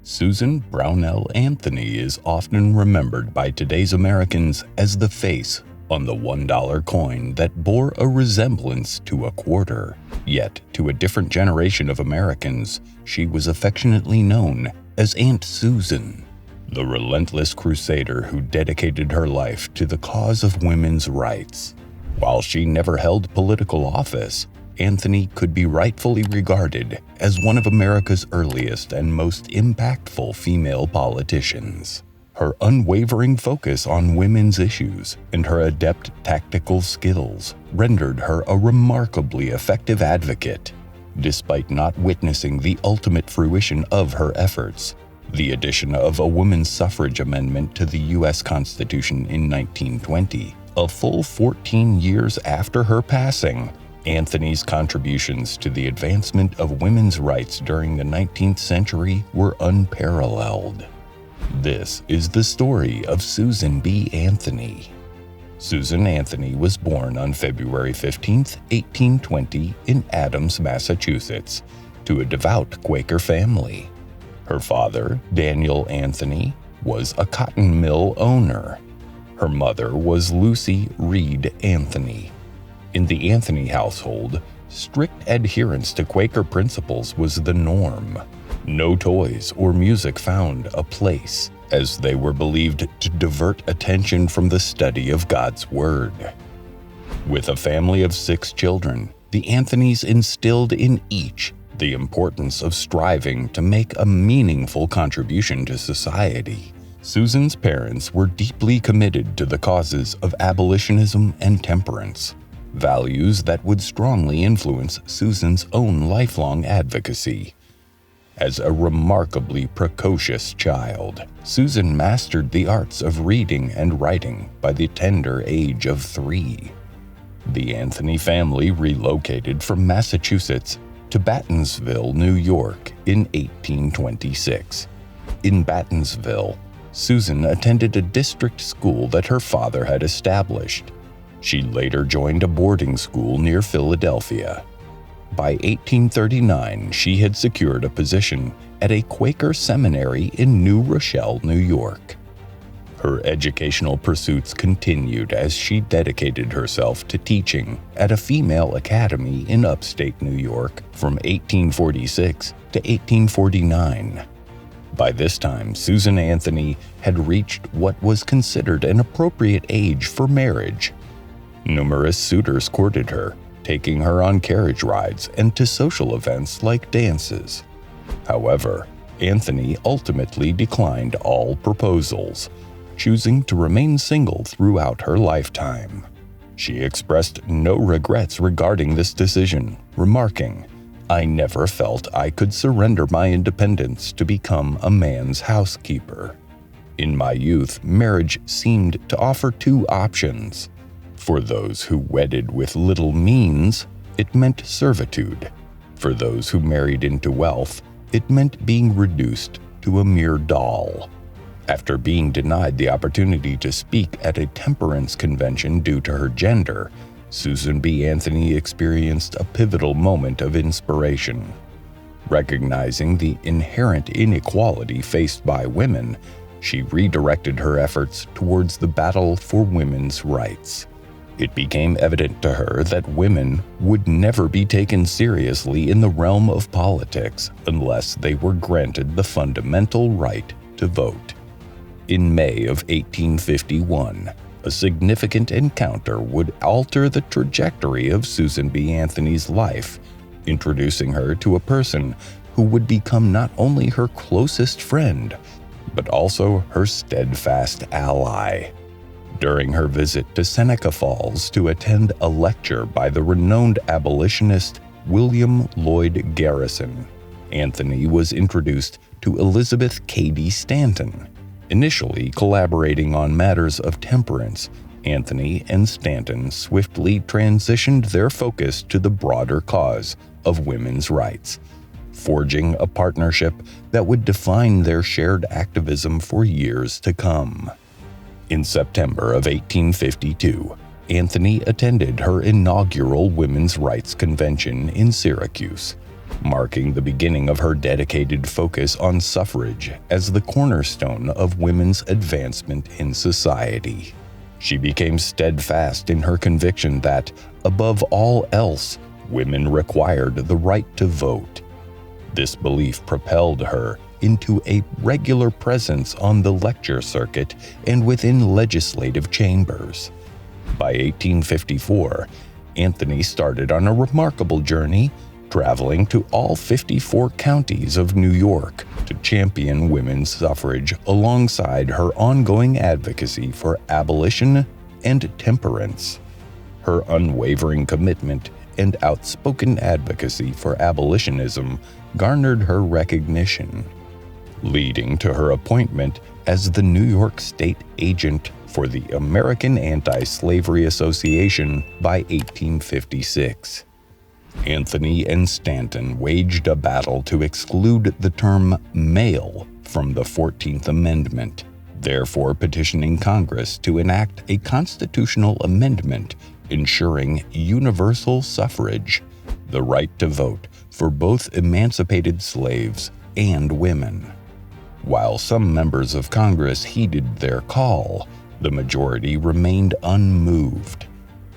Susan Brownell Anthony is often remembered by today's Americans as the face on the $1 coin that bore a resemblance to a quarter. Yet, to a different generation of Americans, she was affectionately known as Aunt Susan, the relentless crusader who dedicated her life to the cause of women's rights. While she never held political office, Anthony could be rightfully regarded as one of America's earliest and most impactful female politicians. Her unwavering focus on women's issues and her adept tactical skills rendered her a remarkably effective advocate. Despite not witnessing the ultimate fruition of her efforts, the addition of a women's suffrage amendment to the U.S. Constitution in 1920, a full 14 years after her passing, Anthony's contributions to the advancement of women's rights during the 19th century were unparalleled. This is the story of Susan B. Anthony. Susan Anthony was born on February 15, 1820, in Adams, Massachusetts, to a devout Quaker family. Her father, Daniel Anthony, was a cotton mill owner. Her mother was Lucy Reed Anthony. In the Anthony household, strict adherence to Quaker principles was the norm. No toys or music found a place, as they were believed to divert attention from the study of God's Word. With a family of 6 children, the Anthonys instilled in each the importance of striving to make a meaningful contribution to society. Susan's parents were deeply committed to the causes of abolitionism and temperance, values that would strongly influence Susan's own lifelong advocacy. As a remarkably precocious child, Susan mastered the arts of reading and writing by the tender age of 3. The Anthony family relocated from Massachusetts to Batonsville, New York in 1826. In Batonsville, Susan attended a district school that her father had established. She later joined a boarding school near Philadelphia. By 1839, she had secured a position at a Quaker seminary in New Rochelle, New York. Her educational pursuits continued as she dedicated herself to teaching at a female academy in upstate New York from 1846 to 1849. By this time, Susan Anthony had reached what was considered an appropriate age for marriage. Numerous suitors courted her, taking her on carriage rides and to social events like dances. However, Anthony ultimately declined all proposals, choosing to remain single throughout her lifetime. She expressed no regrets regarding this decision, remarking, "I never felt I could surrender my independence to become a man's housekeeper. In my youth, marriage seemed to offer 2 options. For those who wedded with little means, it meant servitude. For those who married into wealth, it meant being reduced to a mere doll." After being denied the opportunity to speak at a temperance convention due to her gender, Susan B. Anthony experienced a pivotal moment of inspiration. Recognizing the inherent inequality faced by women, she redirected her efforts towards the battle for women's rights. It became evident to her that women would never be taken seriously in the realm of politics unless they were granted the fundamental right to vote. In May of 1851, a significant encounter would alter the trajectory of Susan B. Anthony's life, introducing her to a person who would become not only her closest friend, but also her steadfast ally. During her visit to Seneca Falls to attend a lecture by the renowned abolitionist William Lloyd Garrison, Anthony was introduced to Elizabeth Cady Stanton. Initially collaborating on matters of temperance, Anthony and Stanton swiftly transitioned their focus to the broader cause of women's rights, forging a partnership that would define their shared activism for years to come. In September of 1852, Anthony attended her inaugural Women's Rights Convention in Syracuse. marking the beginning of her dedicated focus on suffrage as the cornerstone of women's advancement in society. She became steadfast in her conviction that, above all else, women required the right to vote. This belief propelled her into a regular presence on the lecture circuit and within legislative chambers. By 1854, Anthony started on a remarkable journey, traveling to all 54 counties of New York to champion women's suffrage alongside her ongoing advocacy for abolition and temperance. Her unwavering commitment and outspoken advocacy for abolitionism garnered her recognition, leading to her appointment as the New York State Agent for the American Anti-Slavery Association by 1856. Anthony and Stanton waged a battle to exclude the term male from the 14th Amendment, therefore petitioning Congress to enact a constitutional amendment ensuring universal suffrage, the right to vote for both emancipated slaves and women. While some members of Congress heeded their call, the majority remained unmoved.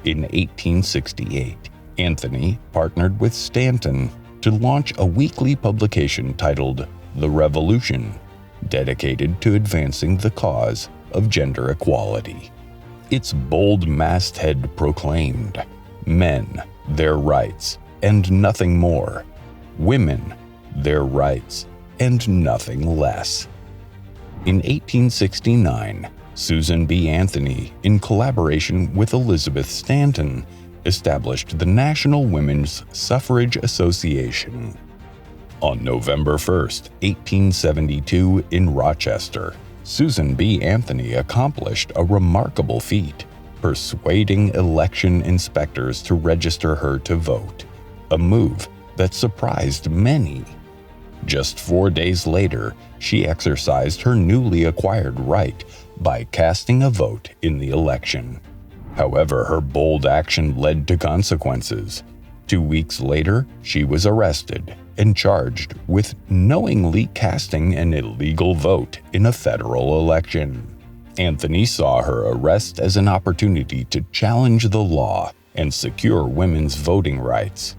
In 1868, Anthony partnered with Stanton to launch a weekly publication titled The Revolution, dedicated to advancing the cause of gender equality. Its bold masthead proclaimed, "Men, their rights, and nothing more. Women, their rights, and nothing less." In 1869, Susan B. Anthony, in collaboration with Elizabeth Stanton, established the National Women's Suffrage Association. On November 1, 1872, in Rochester, Susan B. Anthony accomplished a remarkable feat, persuading election inspectors to register her to vote, a move that surprised many. Just 4 days later, she exercised her newly acquired right by casting a vote in the election. However, her bold action led to consequences. 2 weeks later, she was arrested and charged with knowingly casting an illegal vote in a federal election. Anthony saw her arrest as an opportunity to challenge the law and secure women's voting rights.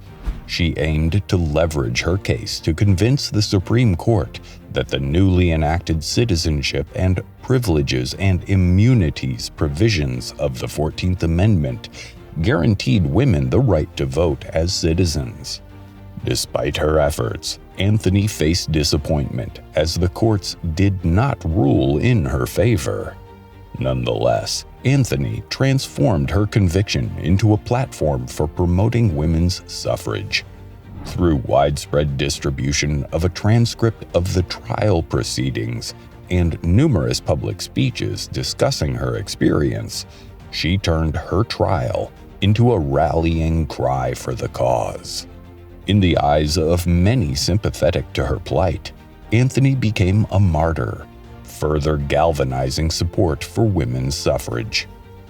She aimed to leverage her case to convince the Supreme Court that the newly enacted Citizenship and Privileges and Immunities provisions of the 14th Amendment guaranteed women the right to vote as citizens. Despite her efforts, Anthony faced disappointment as the courts did not rule in her favor. Nonetheless, Anthony transformed her conviction into a platform for promoting women's suffrage. Through widespread distribution of a transcript of the trial proceedings and numerous public speeches discussing her experience, she turned her trial into a rallying cry for the cause. In the eyes of many sympathetic to her plight, Anthony became a martyr, further galvanizing support for women's suffrage.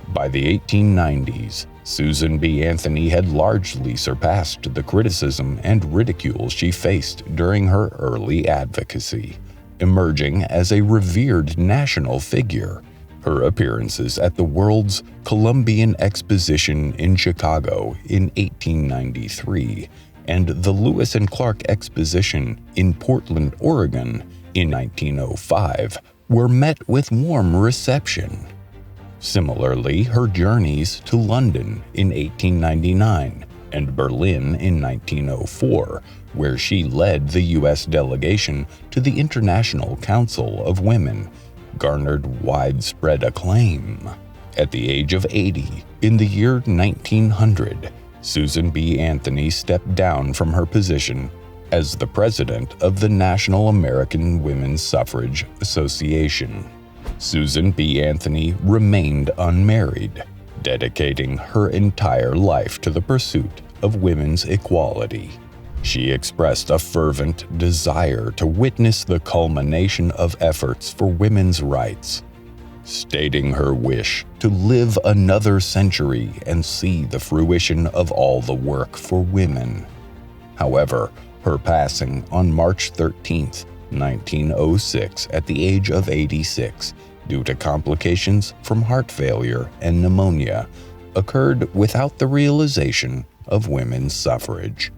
By the 1890s, Susan B. Anthony had largely surpassed the criticism and ridicule she faced during her early advocacy, emerging as a revered national figure. Her appearances at the World's Columbian Exposition in Chicago in 1893 and the Lewis and Clark Exposition in Portland, Oregon in 1905 were met with warm reception. Similarly, her journeys to London in 1899 and Berlin in 1904, where she led the U.S. delegation to the International Council of Women, garnered widespread acclaim. At the age of 80, in the year 1900, Susan B. Anthony stepped down from her position as the president of the National American Women's Suffrage Association. Susan B. Anthony remained unmarried, dedicating her entire life to the pursuit of women's equality. She expressed a fervent desire to witness the culmination of efforts for women's rights, stating her wish to live another century and see the fruition of all the work for women. However, Her passing on March 13, 1906, at the age of 86, due to complications from heart failure and pneumonia, occurred without the realization of women's suffrage.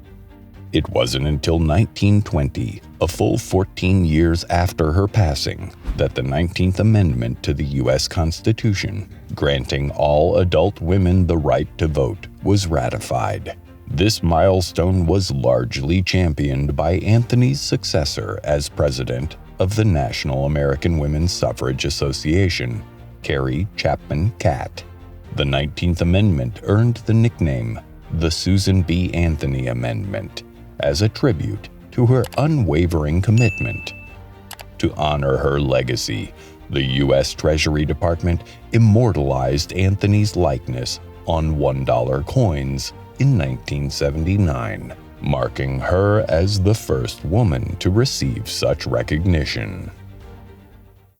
It wasn't until 1920, a full 14 years after her passing, that the 19th Amendment to the U.S. Constitution, granting all adult women the right to vote, was ratified. This milestone was largely championed by Anthony's successor as president of the National American Women's Suffrage Association, Carrie Chapman Catt. The 19th Amendment earned the nickname the Susan B. Anthony Amendment, as a tribute to her unwavering commitment. To honor her legacy, the U.S. Treasury Department immortalized Anthony's likeness on $1 coins in 1979, marking her as the first woman to receive such recognition.